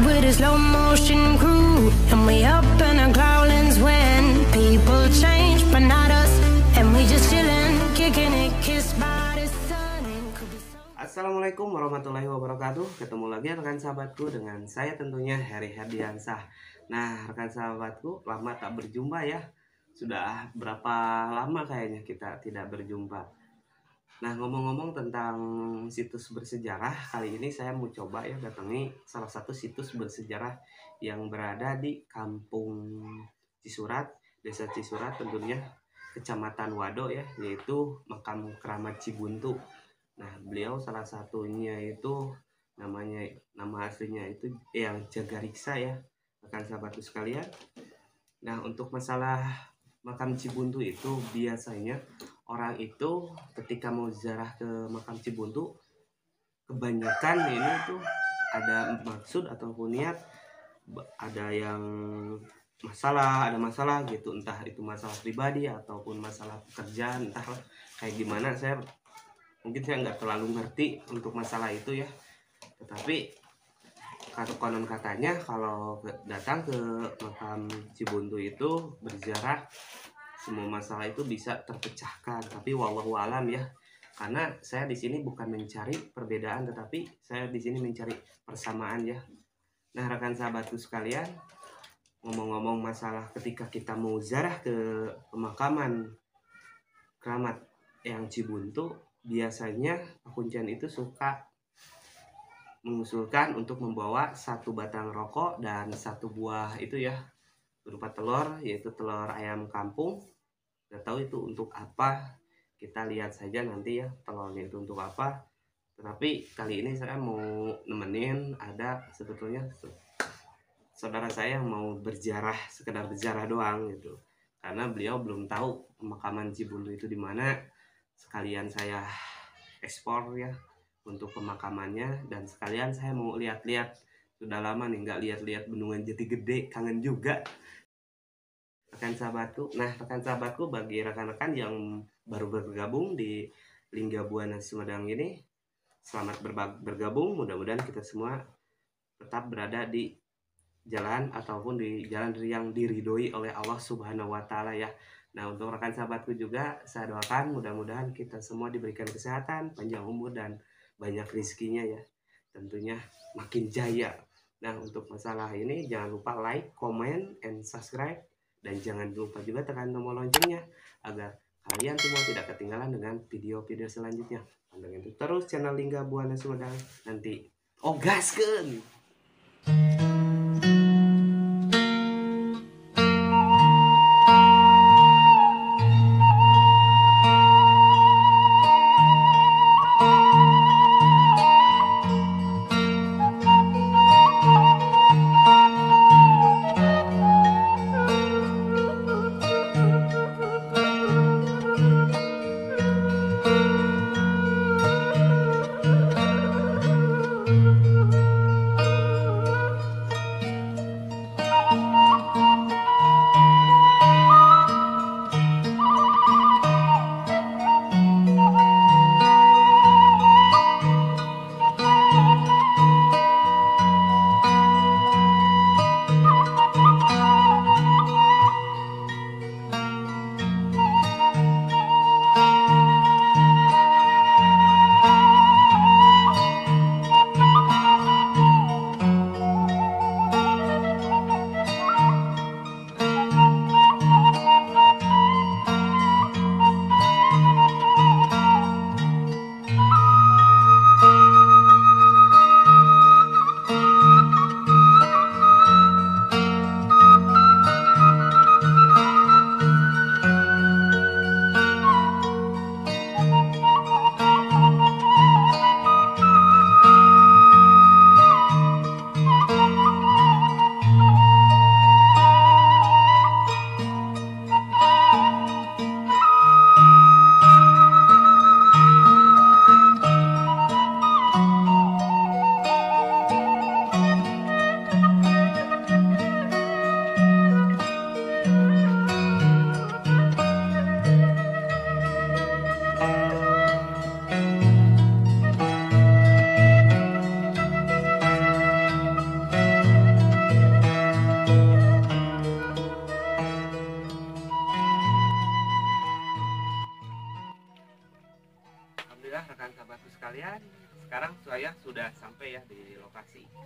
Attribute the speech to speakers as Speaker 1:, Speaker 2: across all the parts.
Speaker 1: with a slow motion crew, and we up in our growlings when people change, but not us, and we just chillin', kicking it, kissed by the sun.
Speaker 2: Assalamualaikum warahmatullahi wabarakatuh. Ketemu lagi rekan sahabatku dengan saya tentunya Heri Herdiansah. Nah rekan sahabatku, lama tak berjumpa ya. Sudah berapa lama kayaknya kita tidak berjumpa. Nah ngomong-ngomong tentang situs bersejarah, kali ini saya mau coba ya datangi salah satu situs bersejarah yang berada di Kampung Cisurat, Desa Cisurat tentunya, Kecamatan Wado ya, yaitu Makam Keramat Cibuntu. Nah beliau salah satunya itu nama aslinya itu yang Jagariksa ya, rekan sahabatku sekalian. Nah untuk masalah makam Cibuntu itu biasanya orang itu ketika mau ziarah ke makam Cibuntu, kebanyakan ini tuh ada maksud ataupun niat, ada yang ada masalah gitu, entah itu masalah pribadi ataupun masalah pekerjaan, entah kayak gimana. Mungkin saya nggak terlalu ngerti untuk masalah itu ya, tetapi konon katanya kalau datang ke makam Cibuntu itu berziarah, semua masalah itu bisa terpecahkan. Tapi wallahu alam ya, karena saya di sini bukan mencari perbedaan, tetapi saya di sini mencari persamaan ya. Nah rekan sahabatku sekalian, ngomong-ngomong masalah ketika kita mau ziarah ke pemakaman keramat yang Cibuntu, biasanya Pakuncen itu suka mengusulkan untuk membawa satu batang rokok dan satu buah itu ya, berupa telur, yaitu telur ayam kampung. Gak tahu itu untuk apa, kita lihat saja nanti ya telurnya itu untuk apa. Tetapi kali ini saya mau nemenin, ada sebetulnya saudara saya yang mau berziarah, sekedar berziarah doang gitu, karena beliau belum tahu pemakaman Cibuntu itu di mana. Sekalian saya ekspor ya untuk pemakamannya, dan sekalian saya mau lihat-lihat, sudah lama nih nggak lihat-lihat Bendungan Jati Gede, kangen juga rekan sahabatku. Nah rekan sahabatku, bagi rekan-rekan yang baru bergabung di Lingga Buana Sumedang ini, selamat bergabung. Mudah-mudahan kita semua tetap berada di jalan ataupun di jalan yang diridhoi oleh Allah Subhanahu wa Ta'ala ya. Nah untuk rekan sahabatku juga, saya doakan mudah-mudahan kita semua diberikan kesehatan, panjang umur, dan banyak rezekinya ya, tentunya makin jaya. Nah untuk masalah ini jangan lupa like, comment, and subscribe, dan jangan lupa juga tekan tombol loncengnya agar kalian semua tidak ketinggalan dengan video-video selanjutnya. Pantengin terus channel Lingga Buana Sumedang, nanti ogaskeun.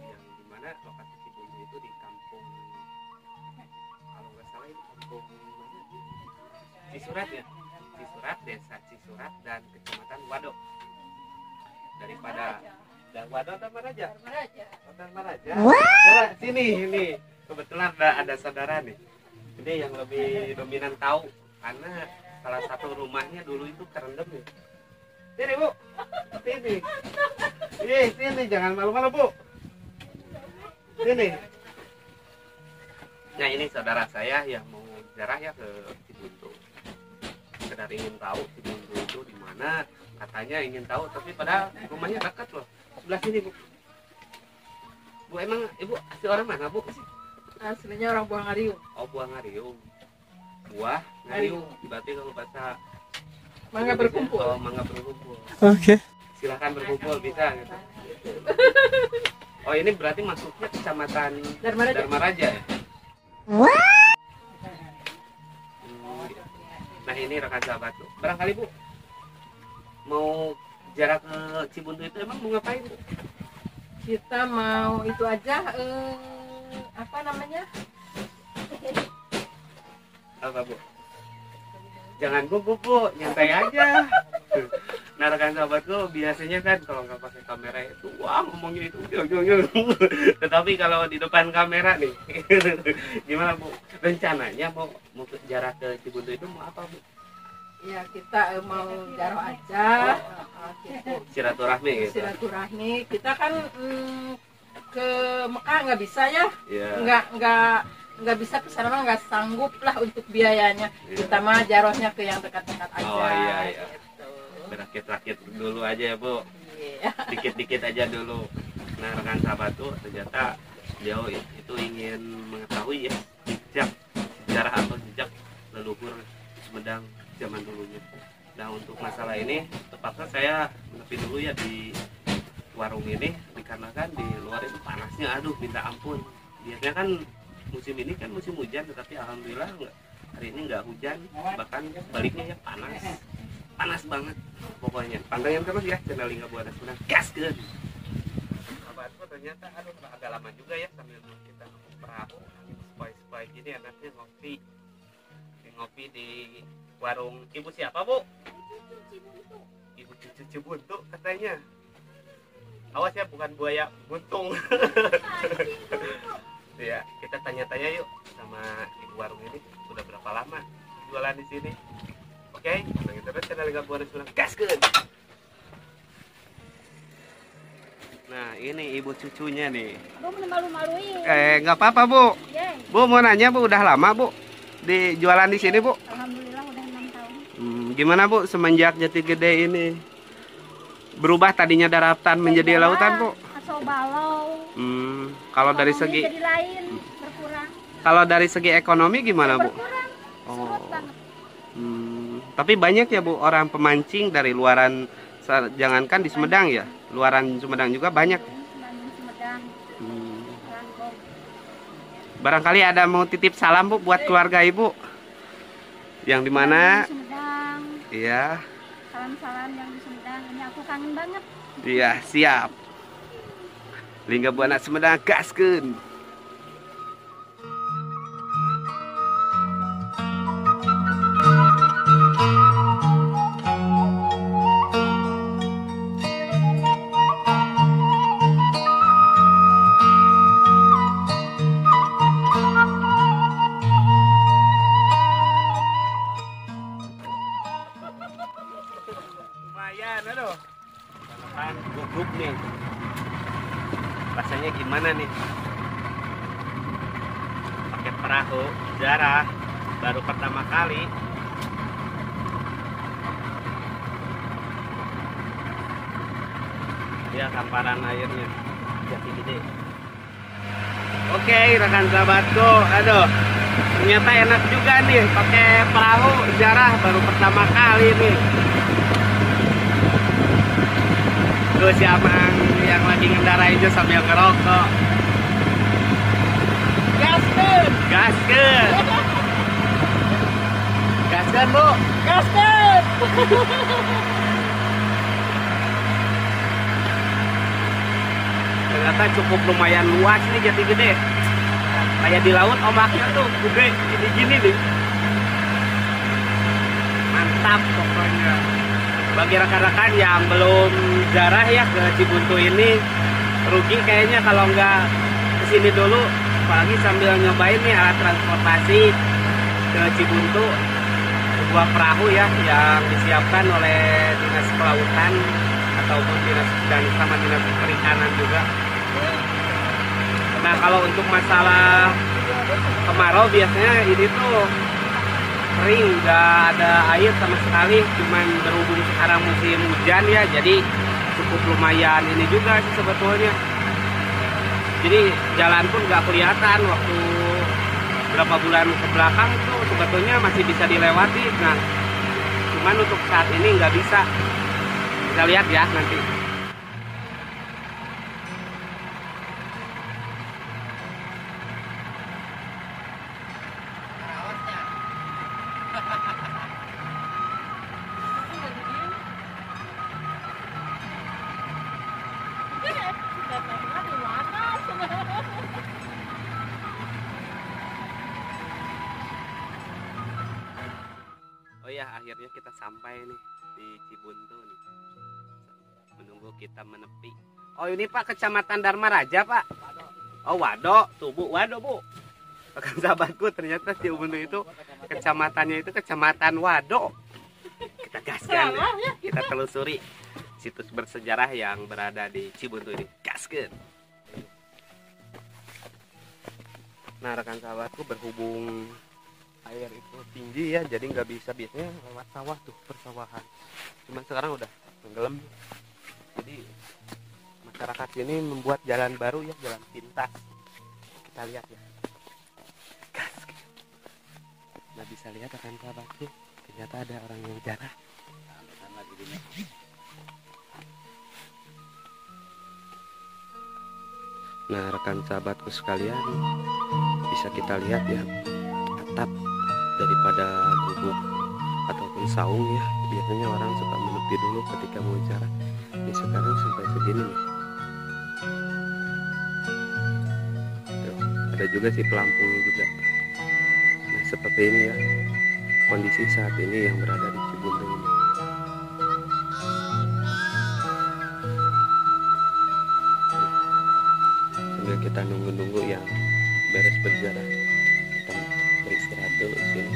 Speaker 2: yang dimana lokasi Cibuntu itu di kampung, kalau nggak salah itu kampung mana? Cisurat ya, Cisurat, desa Cisurat dan kecamatan Wadok. Daripada Wadok Dharma Raja. Dharma Raja. Coba sini ini. Kebetulan ada saudara nih. Ini yang lebih dominan tahu karena salah satu rumahnya dulu itu kerendam ya. Sini Bu, sini. Sini jangan malu-malu Bu. Sini. Nah ini saudara saya yang mau ziarah ya ke Cibuntu. Sekedar ingin tahu Cibuntu itu di mana. Katanya ingin tahu, tapi padahal rumahnya dekat loh. Sebelah sini Bu. Bu emang Ibu asli orang mana Bu?
Speaker 3: Aslinya orang Buah Ngariung.
Speaker 2: Oh Buah Ngariung. Buah Ngariung. Berarti kalau bahasa
Speaker 3: Mangga berkumpul.
Speaker 2: Oh mangga berkumpul.
Speaker 4: Oke.
Speaker 2: Silahkan berkumpul bisa gitu. Oh ini berarti masuknya kecamatan Dharma Raja ya? Nah ini rekan sahabat tuh. Barangkali Bu mau jarak ke Cibuntu itu emang mau ngapain Bu?
Speaker 3: Kita mau itu aja apa namanya?
Speaker 2: Apa Bu? Jangan gugup Bu, nyantai aja. Nah rekan sahabatku biasanya kan kalau nggak pakai kamera itu wah ngomongnya itu tetapi kalau di depan kamera nih gimana Bu? Rencananya mau jarak ke Cibuntu itu mau apa Bu?
Speaker 3: Ya kita mau jaro aja, gitu.
Speaker 2: Silaturahmi gitu.
Speaker 3: Silaturahmi. Kita kan ke Mekah nggak bisa ya,
Speaker 2: Yeah.
Speaker 3: nggak bisa ke sana mah nggak sanggup lah untuk biayanya.
Speaker 2: Yeah.
Speaker 3: Kita mah jarohnya ke yang dekat-dekat aja.
Speaker 2: Oh iya.
Speaker 3: Gitu.
Speaker 2: Berakit-rakit dulu aja ya Bu.
Speaker 3: Iya.
Speaker 2: Dikit-dikit aja dulu. Nah rekan sahabat tuh ternyata beliau itu ingin mengetahui ya sejarah atau jejak leluhur Sumedang zaman dulunya. Nah untuk masalah ini terpaksa saya menepi dulu ya di warung ini dikarenakan di luar itu panasnya aduh minta ampun. Biasanya kan musim ini kan musim hujan tetapi alhamdulillah hari ini nggak hujan, bahkan baliknya ya panas banget pokoknya. Pantengin terus ya channel Lingga Buana Sumedang gaskeun. Sahabatku ternyata aduh agak lama juga ya sambil kita perahu spy gini anaknya ngopi di warung ibu siapa Bu? Ibu Cucu Cibuntu katanya. Awas ya bukan buaya buntung. Ya kita tanya-tanya yuk sama ibu warung ini udah berapa lama jualan di sini. Oke, kita terus channel Lingga Buana Sumedang gaskeun. Nah ini ibu cucunya nih.
Speaker 5: Bu malu-maluin.
Speaker 2: Nggak apa-apa Bu.
Speaker 5: Yeah.
Speaker 2: Bu mau nanya Bu udah lama Bu di jualan di sini Bu?
Speaker 5: Alhamdulillah udah 6 tahun.
Speaker 2: Gimana Bu semenjak Jati Gede ini berubah tadinya daratan menjadi lautan Bu?
Speaker 5: Asal balau.
Speaker 2: Kalau dari segi
Speaker 5: jadi lain berkurang.
Speaker 2: kalau dari segi ekonomi gimana Bu?
Speaker 5: Berkurang. Surut banget.
Speaker 2: Tapi banyak ya Bu orang pemancing dari luaran, jangankan di Sumedang ya, luaran Sumedang juga banyak.
Speaker 5: Bandung Sumedang. Rangkong.
Speaker 2: Barangkali ada mau titip salam Bu buat keluarga Ibu yang di mana?
Speaker 5: Bandung Sumedang.
Speaker 2: Iya.
Speaker 5: Salam-salam yang di Sumedang. Ini aku kangen banget.
Speaker 2: Iya, siap. Lingga Buana Sumedang gaskeun. Lumayan, aduh. Kan gugup nih. Rasanya gimana nih? Pakai perahu jarah baru pertama kali. Ya hamparan airnya Jati Gede. Oke rekan sahabatku, aduh ternyata enak juga nih pakai perahu jarah baru pertama kali nih. Tuh si Amang yang lagi ngendarain aja sambil ngerokok.
Speaker 3: Gaskeun.
Speaker 2: Gaskeun. Gaskeun Bu.
Speaker 3: Gaskeun.
Speaker 2: ternyata cukup lumayan luas nih Jati Gede. Kayak di laut ombaknya tuh gede gini-gini nih. Mantap pokoknya. Bagi rekan-rekan yang belum jarah ya ke Cibuntu ini, rugi kayaknya kalau nggak kesini dulu, apalagi sambil nyobain nih alat transportasi ke Cibuntu, sebuah perahu ya yang disiapkan oleh Dinas Kelautan ataupun Dinas dan sama Dinas Perikanan juga. Nah kalau untuk masalah kemarau biasanya ini tuh kering, nggak ada air sama sekali, cuman berhubung sekarang musim hujan ya, jadi cukup lumayan ini juga sih sebetulnya. Jadi jalan pun nggak kelihatan waktu berapa bulan ke belakang tuh sebetulnya masih bisa dilewati. Nah, cuman untuk saat ini nggak bisa. Kita lihat ya nanti. Oh ya, akhirnya kita sampai nih di Cibuntu nih. Menunggu kita menepi. Oh ini Pak, Kecamatan Dharma Raja Pak. Oh Wado, tuh Bu, Wado Bu. Rekan sahabatku, ternyata Cibuntu itu kecamatannya itu Kecamatan Wado. Kita gaskan ya. Kita telusuri situs bersejarah yang berada di Cibuntu ini. Gaskan. Nah rekan sahabatku, berhubung air itu tinggi ya, jadi nggak bisa, biasanya lewat sawah tuh, persawahan. Cuman sekarang udah tenggelam. Jadi masyarakat sini membuat jalan baru ya, jalan pintas. Kita lihat ya. Gas. Nah bisa lihat rekan sahabatku, ternyata ada orang yang jarah. Nah rekan sahabatku sekalian, bisa kita lihat ya atap daripada gubuk ataupun saung ya, biasanya orang suka menepi dulu ketika mau jarah. Ini sekarang sampai segini nih. Tuh, ada juga sih pelampungnya juga. Nah seperti ini ya kondisi saat ini yang berada di Cibuntu ini. Sambil kita nunggu-nunggu yang beres berjarah, kita beristirahat dulu di sini.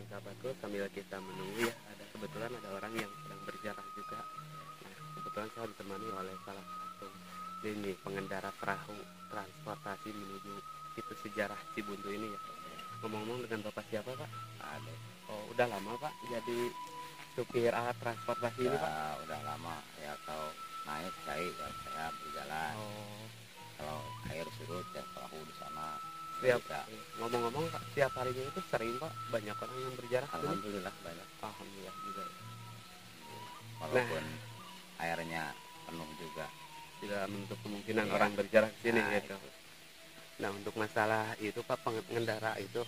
Speaker 2: Sahabatku, sambil kita menunggu ya, kebetulan ada orang yang sedang berjarah juga. Nah, kebetulan saya ditemani oleh salah satu ini pengendara perahu transportasi menuju situs sejarah Cibuntu ini ya. Ngomong-ngomong, dengan Bapak siapa Pak?
Speaker 4: Ada.
Speaker 2: Oh udah lama Pak jadi supir alat transportasi ini Pak?
Speaker 4: Udah lama ya, kalau naik cair ya saya berjalan.
Speaker 2: Oh.
Speaker 4: Kalau air surut ya perahu di sana.
Speaker 2: Siap. Ngomong-ngomong Pak, tiap harinya itu sering Pak banyak orang yang berjarah?
Speaker 4: Alhamdulillah banyak.
Speaker 2: Alhamdulillah juga.
Speaker 4: Walaupun airnya penuh juga.
Speaker 2: Tidak menutup kemungkinan orang berjarah ke sini gitu. Nah untuk masalah itu Pak, pengendara itu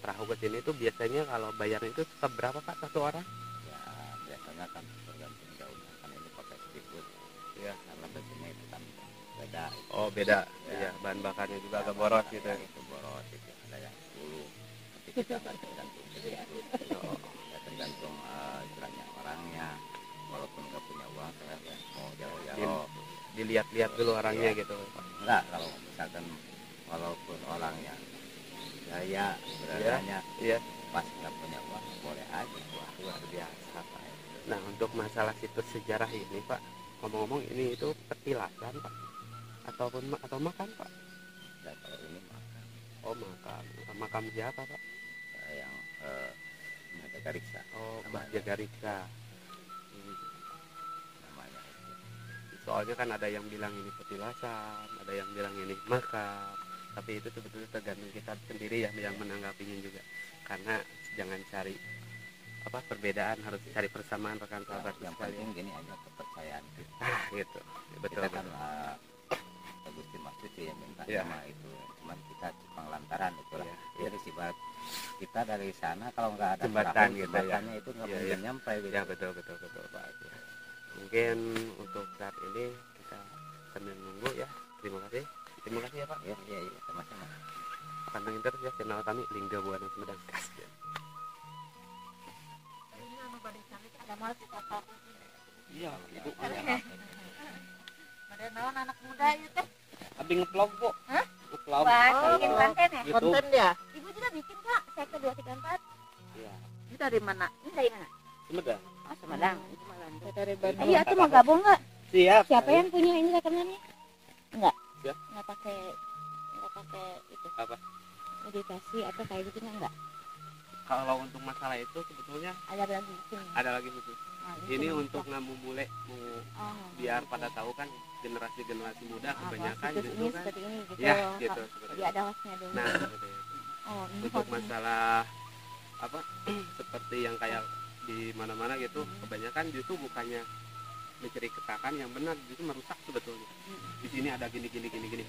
Speaker 2: perahu ke sini itu biasanya kalau bayarnya itu seberapa Pak satu orang?
Speaker 4: Ya biasanya kan tergantung jauhnya, kan ini pakai speedboat.
Speaker 2: Ya.
Speaker 4: Karena bensinnya itu kan beda.
Speaker 2: Oh beda.
Speaker 4: Ya.
Speaker 2: Ya, bahan bakarnya juga agak boros gitu.
Speaker 4: Itu boros itu, ada yang 10. Tapi kita kan tergantung speedboat. Ya tergantung istilahnya orangnya. Walaupun nggak punya uang, saya mau jauh-jauh.
Speaker 2: Dilihat-lihat dulu orangnya gitu Pak.
Speaker 4: Enggak, kalau misalkan walaupun orangnya gaya beradanya
Speaker 2: Iya.
Speaker 4: pas nggak punya uang boleh aja.
Speaker 2: Luar biasa Pak. Nah, untuk masalah situs sejarah ini Pak, ngomong-ngomong ini itu petilasan Pak, atau makam Pak?
Speaker 4: Dan kalau ini makam
Speaker 2: Oh makam, makam siapa Pak?
Speaker 4: yang Madagariksa
Speaker 2: Oh Mbah
Speaker 4: namanya,
Speaker 2: Jagarika.
Speaker 4: namanya itu.
Speaker 2: Soalnya kan ada yang bilang ini petilasan, ada yang bilang ini makam, tapi itu sebetulnya tergantung kita sendiri ya yang menanggapinya juga. Karena jangan cari perbedaan, harus cari persamaan rekan sahabat
Speaker 4: Yang
Speaker 2: sekalian.
Speaker 4: penting gini aja, kepercayaan kita.
Speaker 2: Gitu, betul.
Speaker 4: Kita kan Gusti Maksud yang minta
Speaker 2: Ya.
Speaker 4: sama itu, cuman kita cuma lantaran itulah.
Speaker 2: Ya.
Speaker 4: Jadi sifat kita dari sana kalau nggak ada
Speaker 2: Jembatan
Speaker 4: perahu,
Speaker 2: gitu ya.
Speaker 4: jembatannya itu nggak
Speaker 2: Ya,
Speaker 4: mungkin
Speaker 2: ya.
Speaker 4: nyampe gitu.
Speaker 2: Ya betul Pak. Ya. Mungkin untuk saat ini kita sambil nunggu ya. Terima kasih ya Pak.
Speaker 4: Ya, sama-sama.
Speaker 2: Pantengin terus ya channel kami Lingga Buana Sumedang. Ya.
Speaker 5: Ada mal apa?
Speaker 2: Iya, Ibu.
Speaker 5: Ada naon anak muda itu?
Speaker 2: Abi ngevlog, Bu.
Speaker 5: Hah?
Speaker 2: Ngevlog.
Speaker 5: Bikin konten ya?
Speaker 2: YouTube.
Speaker 3: Konten ya?
Speaker 5: Ibu juga bikin Kak, saya ke 234.
Speaker 2: Iya.
Speaker 3: Ini dari mana?
Speaker 5: Ini dari mana?
Speaker 2: Sumedang.
Speaker 5: Oh, Sumedang.
Speaker 3: Saya dari Bandung.
Speaker 5: Iya, tuh mau gabung nggak?
Speaker 2: Siap.
Speaker 5: Siapa yang punya ini rekenannya? Enggak.
Speaker 2: Ya.
Speaker 5: Enggak pakai itu.
Speaker 2: Apa?
Speaker 5: Meditasi atau kayak gitu enggak?
Speaker 2: Kalau untuk masalah itu sebetulnya
Speaker 5: Ada lagi bikin.
Speaker 2: ada lagi khusus.
Speaker 5: Nah,
Speaker 2: Ini
Speaker 5: cuma
Speaker 2: untuk
Speaker 5: bisa.
Speaker 2: mulai
Speaker 5: Oh,
Speaker 2: biar pada tahu kan generasi muda kebanyakan
Speaker 5: situs
Speaker 2: gitu
Speaker 5: ini
Speaker 2: kan.
Speaker 5: seperti ini gitu.
Speaker 2: Ya, gitu seperti
Speaker 5: Jadi
Speaker 2: itu.
Speaker 5: ada hostnya dulu.
Speaker 2: Nah, seperti itu.
Speaker 5: Oh, ini
Speaker 2: Untuk
Speaker 5: hostnya.
Speaker 2: masalah seperti yang kayak di mana-mana gitu, kebanyakan justru bukannya menceritakan yang benar, justru merusak sebetulnya. Di sini ada gini,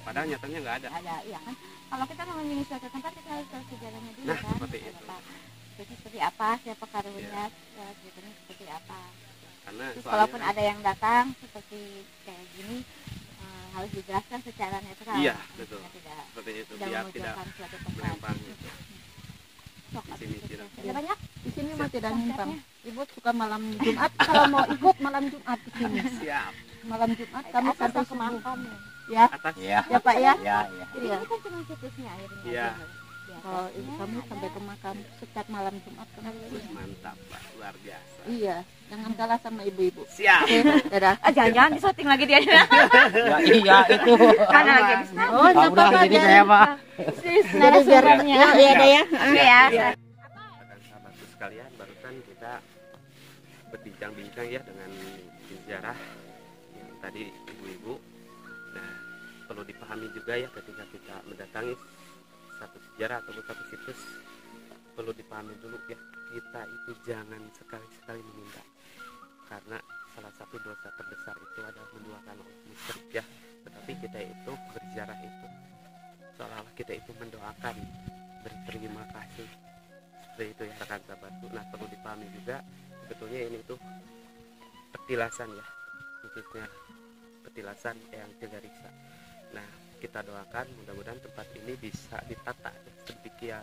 Speaker 2: padahal nyatanya nggak ada.
Speaker 5: Ada, iya kan. Kalau kita mengunjungi suatu tempat kita harus tahu sejarahnya dulu
Speaker 2: Nah,
Speaker 5: kan.
Speaker 2: seperti itu.
Speaker 5: Seperti apa, siapa karunia, sejarahnya seperti apa.
Speaker 2: Karena
Speaker 5: Terus
Speaker 2: soalnya
Speaker 5: kalaupun
Speaker 2: kan-
Speaker 5: ada yang datang seperti kayak gini harus dijelaskan secara netral.
Speaker 2: Iya,
Speaker 5: Maksudnya
Speaker 2: betul.
Speaker 5: Tidak
Speaker 2: seperti itu
Speaker 5: tidak
Speaker 2: biar tidak
Speaker 5: memojokkan suatu tempat.
Speaker 2: menyimpang gitu.
Speaker 5: Sok,
Speaker 2: Di sini
Speaker 5: atuh,
Speaker 2: tidak.
Speaker 5: Ada banyak.
Speaker 3: Di sini mah tidak
Speaker 5: Konsepnya.
Speaker 3: nyimpang. Ibu suka malam Jumat, kalau mau ikut malam Jumat di sini.
Speaker 2: Siap.
Speaker 3: Malam Jumat kami
Speaker 5: Atas
Speaker 3: sampai
Speaker 5: ke
Speaker 3: subuh.
Speaker 5: makam ya.
Speaker 3: Ya,
Speaker 2: Atas.
Speaker 4: Iya.
Speaker 3: ya Pak ya.
Speaker 4: Iya.
Speaker 5: Jadi
Speaker 3: Iya.
Speaker 5: ini kan cuma situsnya airnya.
Speaker 2: Iya.
Speaker 5: aja. Di
Speaker 3: Kalau
Speaker 5: atasnya
Speaker 3: kami
Speaker 5: ada-
Speaker 3: sampai ke makam setiap malam Jumat kami.
Speaker 2: Mantap, Pak. Luar biasa.
Speaker 3: Iya, jangan kalah sama ibu-ibu.
Speaker 2: Siap.
Speaker 3: Oke, dadah.
Speaker 5: jangan-jangan disetting lagi dia.
Speaker 4: Ya, iya itu.
Speaker 5: Mana lagi habis
Speaker 3: Oh,
Speaker 4: Pak,
Speaker 3: nggak
Speaker 4: udah
Speaker 3: apa-apa.
Speaker 4: jadi saya Pak.
Speaker 5: narasumbernya.
Speaker 3: Iya, ada ya.
Speaker 5: Iya.
Speaker 2: Rekan sahabatku sekalian, barusan kita berbincang-bincang ya dengan sejarah yang tadi ibu-ibu. Nah, perlu dipahami juga ya ketika kita mendatangi satu sejarah ataupun satu situs, perlu dipahami dulu ya, kita itu jangan sekali-sekali meminta, karena salah satu dosa terbesar itu adalah menduakan musyrik ya. Tetapi kita itu berziarah itu seolah-olah kita itu mendoakan, berterima kasih, seperti itu ya rekan sahabatku. Nah, perlu dipahami juga sebetulnya ini tuh petilasan ya, khususnya petilasan Eyang Jagariksa. Nah, kita doakan mudah-mudahan tempat ini bisa ditata sedemikian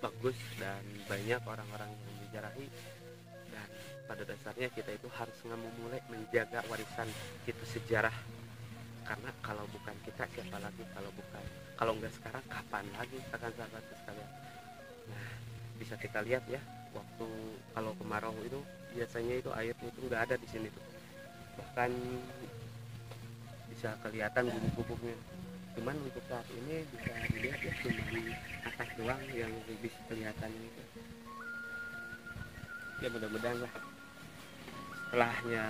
Speaker 2: bagus dan banyak orang-orang yang menziarahi. Dan pada dasarnya kita itu harus memulai menjaga warisan itu sejarah, karena kalau bukan kita siapa lagi, kalau enggak sekarang kapan lagi rekan sahabatku sekalian. Nah, bisa kita lihat ya, waktu kalau kemarau itu biasanya itu airnya itu enggak ada di sini tuh, bahkan bisa kelihatan gubuk-gubuknya. Cuman untuk saat ini bisa dilihat ya, cuma atas doang yang bisa kelihatan itu. Ya mudah-mudahan lah setelahnya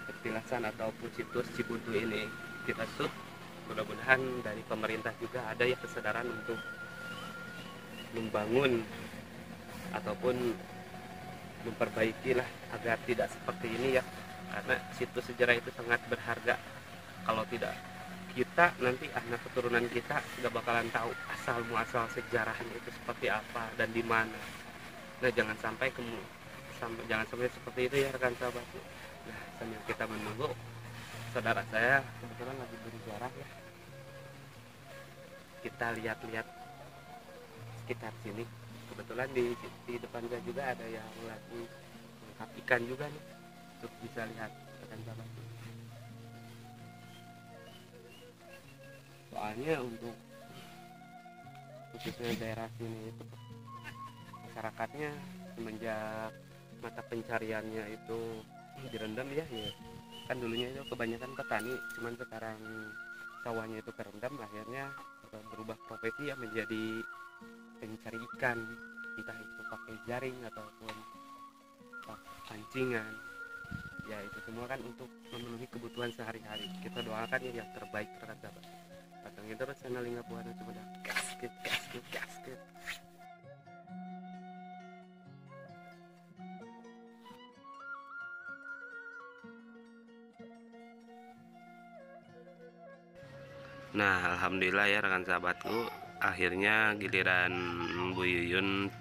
Speaker 2: petilasan ataupun situs Cibuntu ini kita tutup, mudah-mudahan dari pemerintah juga ada ya kesadaran untuk membangun ataupun memperbaiki lah agar tidak seperti ini ya, karena situs sejarah itu sangat berharga. Kalau tidak, kita nanti anak keturunan kita tidak bakalan tahu asal muasal sejarahnya itu seperti apa dan di mana. Nah, jangan sampai seperti itu ya rekan sahabat. Nah, sambil kita menunggu, saudara saya kebetulan lagi berziarah ya, kita lihat-lihat sekitar sini. Kebetulan di depan saya juga ada yang lagi menangkap ikan juga nih, untuk bisa lihat rekan sahabat. Soalnya untuk khususnya daerah sini itu masyarakatnya semenjak mata pencariannya itu direndam ya, kan dulunya itu kebanyakan petani, cuman sekarang sawahnya itu kerendam, akhirnya berubah profesi ya menjadi pencari ikan, entah itu pakai jaring ataupun pancingan ya, itu semua kan untuk memenuhi kebutuhan sehari-hari. Kita doakan ya yang terbaik rekan sahabat. Pantengin terus channel Lingga Buana Sumedang. Gasket. Nah, alhamdulillah ya rekan sahabatku, akhirnya giliran Bu Yuyun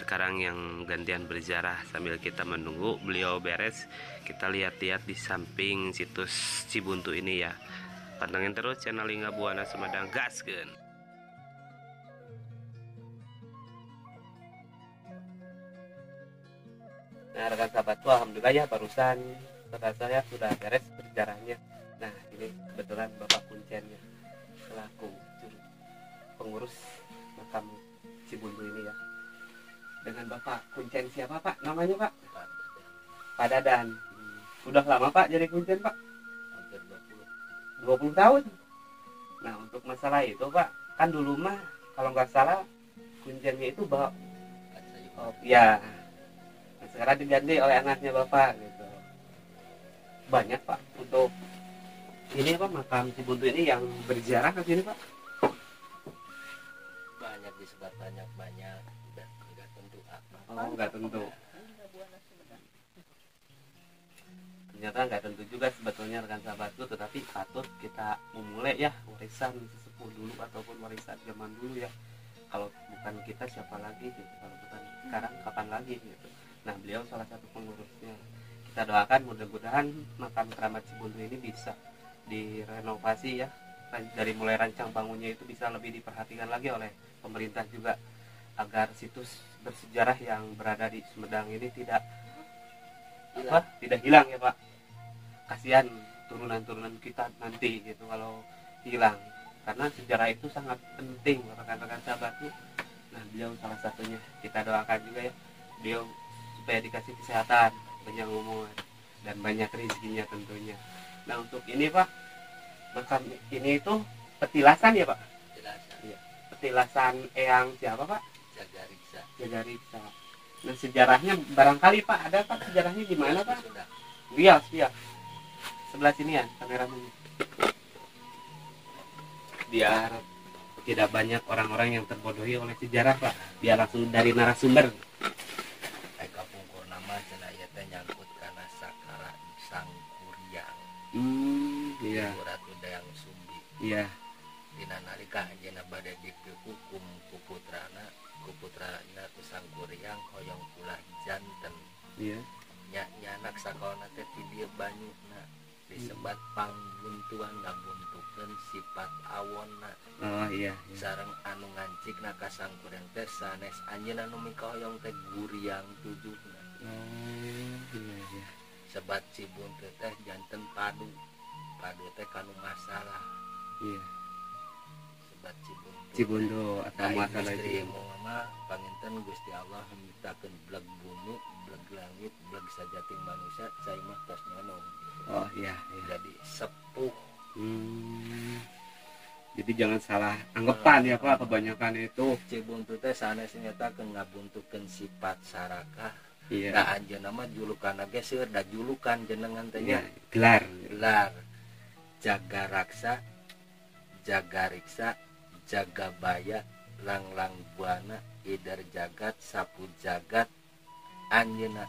Speaker 2: sekarang yang gantian berjarah. Sambil kita menunggu beliau beres, kita lihat-lihat di samping situs Cibuntu ini ya. Pantengin terus channel Lingga Buana Sumedang. Gaskeun. Nah rekan sahabatku, alhamdulillah ya barusan saudara saya sudah beres berjarahnya. Nah ini kebetulan Bapak Kuncennya selaku pengurus makam Cibuntu ini ya, dengan Bapak Kuncen siapa Pak namanya Pak? Pak Dadan. Sudah lama Pak jadi kuncen Pak?
Speaker 4: Hampir
Speaker 2: 20 tahun. Nah untuk masalah itu Pak, kan dulu mah kalau nggak salah kuncennya itu Bapak ya, nah, sekarang diganti oleh anaknya Bapak gitu. Banyak Pak untuk ini apa makam Cibuntu ini yang berziarah ke sini Pak?
Speaker 4: banyak disebar banyak udah nggak tentu apa.
Speaker 2: Oh nggak tentu. Ternyata nggak tentu juga sebetulnya rekan sahabatku, tetapi patut kita memulai ya warisan sesepuh dulu ataupun warisan zaman dulu ya. Kalau bukan kita siapa lagi gitu, kalau bukan sekarang kapan lagi gitu. Nah beliau salah satu pengurusnya. Kita doakan mudah-mudahan makam keramat Cibuntu ini bisa direnovasi ya, dari mulai rancang bangunnya itu bisa lebih diperhatikan lagi oleh pemerintah juga, agar situs bersejarah yang berada di Sumedang ini tidak hilang ya Pak. Kasihan turunan-turunan kita nanti gitu kalau hilang, karena sejarah itu sangat penting rekan-rekan sahabatku. Nah beliau salah satunya, kita doakan juga ya beliau supaya dikasih kesehatan, banyak umur dan banyak rezekinya tentunya. Nah untuk ini Pak, makam ini itu petilasan ya Pak?
Speaker 4: Petilasan.
Speaker 2: Iya. Petilasan Eyang siapa Pak? Jagariksa. Nah sejarahnya barangkali Pak ada Pak, sejarahnya di mana Pak?
Speaker 4: Sudah.
Speaker 2: Iya. Sebelah sini ya kameramen. Biar tidak banyak orang-orang yang terbodohi oleh sejarah Pak. Biar langsung dari narasumber.
Speaker 4: Kapungkur nama cenah ieu teh nyangkut kana sakara sang kuryang.
Speaker 2: Iya.
Speaker 4: Ratu Dayang Sumbi.
Speaker 2: Iya.
Speaker 4: Dina nalika anjeunna bade dihukum ku putrana ku sang kuryang hoyong ulah janten.
Speaker 2: Iya.
Speaker 4: Nya anak sakolana teh ti dieu banyuna disebat pangbuntuan ngabuntukeun sifat awonna.
Speaker 2: Oh iya.
Speaker 4: Sareng anu ngancikna ka sang kuryang teh sanes anjeunna nu mika hoyong teh guryang tujuhna.
Speaker 2: Oh iya.
Speaker 4: Sebat Cibuntu teh janten padu teh kanu masalah.
Speaker 2: Iya.
Speaker 4: Sebat
Speaker 2: Cibuntu atau masalah
Speaker 4: istri
Speaker 2: itu.
Speaker 4: mama panginten Gusti Allah menciptakeun bleg bumi, bleg langit, bleg sajating manusia, cai mah tos nyonom.
Speaker 2: Oh iya.
Speaker 4: Jadi sepuh.
Speaker 2: Jadi jangan salah anggapan ya Pak, kebanyakan itu.
Speaker 4: Cibuntu teh sanes nyata keun ngabuntukeun sifat sarakah.
Speaker 2: Iya.
Speaker 4: Da anjeunna mah julukanna ge seueur da julukan jenengan teh
Speaker 2: Iya,
Speaker 4: nya.
Speaker 2: gelar.
Speaker 4: Jagaraksa, Jagariksa, Jagabaya, Langlang Buana, Idar Jagat, Sapu Jagat, Anjeuna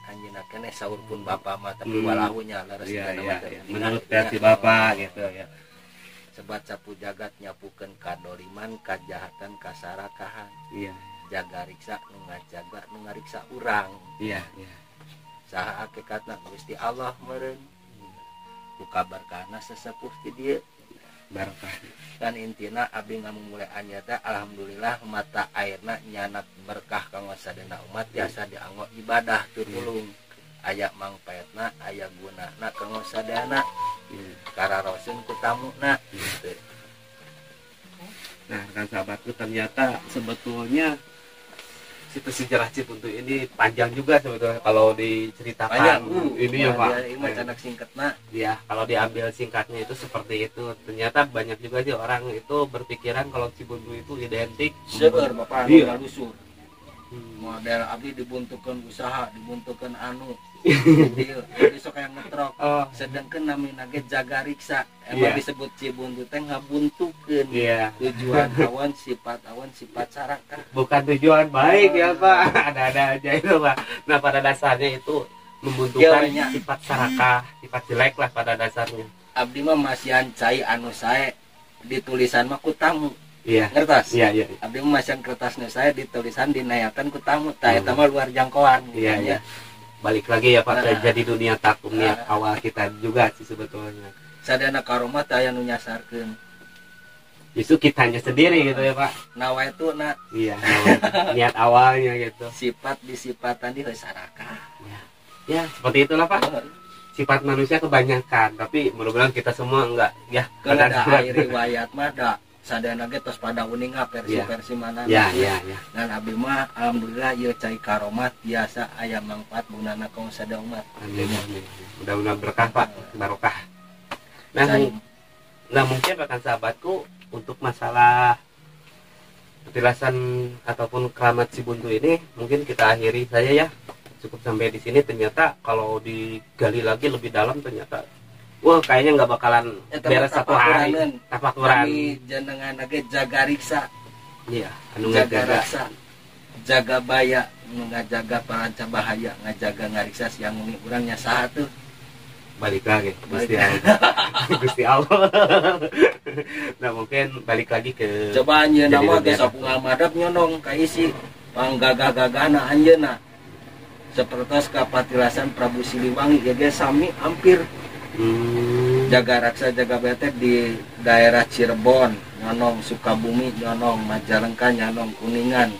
Speaker 4: kene saur pun bapa mah tapi walahunya leres
Speaker 2: Iya.
Speaker 4: teh.
Speaker 2: Menurut versi Bapak gitu ya.
Speaker 4: Sebat Sapu Jagat nyapukeun kadoliman, kajahatan, kasarakahan.
Speaker 2: Iya.
Speaker 4: Jagariksa nu ngajaga, nu ngariksa urang.
Speaker 2: Iya.
Speaker 4: Saha hakikatna Gusti Allah meureun. Ku kabarkana sesepuh ti dieu.
Speaker 2: Barokah.
Speaker 4: Kan intina abdi ngamulai anyata alhamdulillah mata airna nyanak berkah kanggo sadena umat biasa dianggo ibadah tulung aya mangpaetna aya gunana kanggo sadana kararoseun ku tamuna gitu.
Speaker 2: Nah kan sahabatku, ternyata sebetulnya situs sejarah Cibuntu ini panjang juga sebetulnya kalau diceritakan.
Speaker 4: Banyak
Speaker 2: Ini ya Pak.
Speaker 4: Ini mah canak singkatna.
Speaker 2: Ya, kalau diambil singkatnya itu seperti itu. Ternyata banyak juga sih orang itu berpikiran kalau Cibuntu itu identik
Speaker 4: Seueur Bapak anu
Speaker 2: Iya.
Speaker 4: ngalusur. Model abdi dibuntukeun usaha, dibuntukeun anu. Dieu besok yang ngetrok.
Speaker 2: Oh,
Speaker 4: Sedangkan namina ge jaga riksa. Emang
Speaker 2: Iya.
Speaker 4: disebut Cibuntu teh ngabuntukeun.
Speaker 2: iya.
Speaker 4: Tujuan awan, sifat sarakah.
Speaker 2: Bukan tujuan baik ya Pak. Ada-ada aja itu Pak. Nah, pada dasarnya itu membutuhkan
Speaker 4: Iya,
Speaker 2: sifat serakah, sifat jelek lah pada dasarnya.
Speaker 4: Abdi mah masihan cai anu sae ditulisan mah ku tamu.
Speaker 2: Iya.
Speaker 4: Ngertos?
Speaker 2: Iya, iya.
Speaker 4: Abdi mah masihan kertasnya saya ditulisan dinayakan ku tamu. Tah eta mah luar jangkauan.
Speaker 2: Iya, iya. Balik lagi ya Pak, jadi dunia takum niat awal kita juga sih sebetulnya.
Speaker 4: Sadana karomah teh aya nu nyasarkeun.
Speaker 2: Justru kitanya sendiri gitu ya Pak.
Speaker 4: Nawa itu na
Speaker 2: Iya, niat awalnya gitu.
Speaker 4: sifat disifatan di sarakah.
Speaker 2: Ya, seperti itulah Pak. Sifat manusia kebanyakan, tapi mudah-mudahan kita semua enggak ya.
Speaker 4: Kalau ada air riwayat mah da sadana ge tos pada uning versi-versi mana.
Speaker 2: Ya, ya, ya.
Speaker 4: Dan abdi mah alhamdulillah ieu cai karomat biasa aya manfaat gunana kaum sada umat.
Speaker 2: Amin, amin. Mudah-mudahan berkah Pak, barokah. Nah,
Speaker 4: Cai.
Speaker 2: mungkin rekan sahabatku untuk masalah petilasan ataupun keramat Cibuntu ini mungkin kita akhiri saja ya. Cukup sampai di sini. Ternyata kalau digali lagi lebih dalam ternyata wah kayaknya nggak bakalan
Speaker 4: Eta
Speaker 2: beres
Speaker 4: mah
Speaker 2: satu hari.
Speaker 4: tapakuraneun.
Speaker 2: Tapakuran.
Speaker 4: Kami jenengan ge jaga riksa,
Speaker 2: Iya, anu
Speaker 4: jaga
Speaker 2: ngajaga.
Speaker 4: rasa, jaga baya, nu ngajaga paranca bahaya, ngajaga ngariksa siang muni urangnya saha tuh.
Speaker 2: Balik lagi Gusti
Speaker 4: Balik.
Speaker 2: Allah. Gusti Allah. Nah, mungkin balik lagi ke
Speaker 4: Coba anjeun
Speaker 2: Jadi
Speaker 4: mah
Speaker 2: lebih
Speaker 4: ge sapungal madap nyonong ka isi panggagah-gagahna anjeunna. Sapertos ka patilasan Prabu Siliwangi ya ge sami hampir jaga raksa jaga betek di daerah Cirebon nyonong, Sukabumi nyonong, Majalengka nyonong, Kuningan,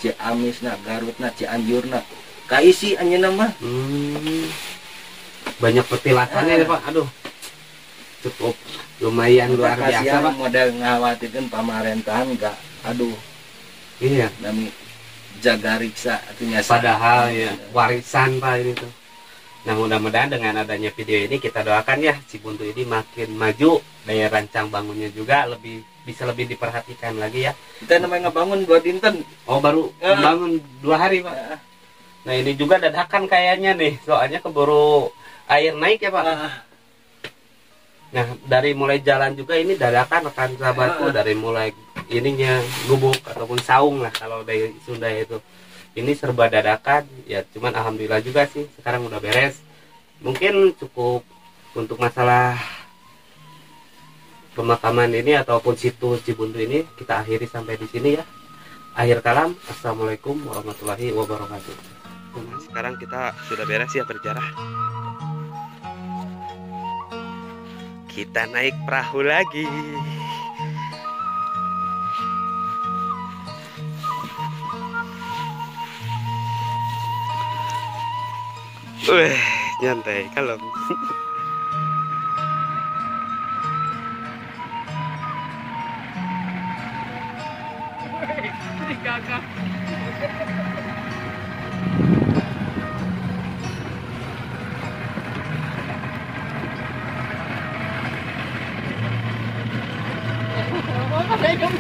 Speaker 4: Ciamisna, Garutna, Cianjurna kaisi anjeunna mah.
Speaker 2: Banyak petilasannya ya Pak. Aduh, cukup lumayan luar biasa
Speaker 4: Kasihan
Speaker 2: Pak.
Speaker 4: model ngawatikeun pamerintahan enggak aduh
Speaker 2: Iya.
Speaker 4: nami jaga riksa artinya
Speaker 2: Padahal ya warisan Pak ini tuh. Nah, mudah-mudahan dengan adanya video ini kita doakan ya Cibuntu ini makin maju, daya rancang bangunnya juga bisa lebih diperhatikan lagi ya.
Speaker 4: kita namanya ngebangun 2 dinten.
Speaker 2: Oh, baru bangun 2 hari Pak. Nah, ini juga dadakan kayaknya nih, soalnya keburu air naik ya Pak. Nah, dari mulai jalan juga ini dadakan rekan sahabatku, dari mulai ininya gubuk ataupun saung lah kalau dari Sunda itu. Ini serba dadakan ya, cuman alhamdulillah juga sih sekarang udah beres. Mungkin cukup untuk masalah pemakaman ini ataupun situs Cibuntu ini kita akhiri sampai di sini ya. Akhir kalam, assalamualaikum warahmatullahi wabarakatuh. Nah, sekarang kita sudah beres ya berjarah. Kita naik perahu lagi. Wih, nyantai, kalem.
Speaker 3: Ada yang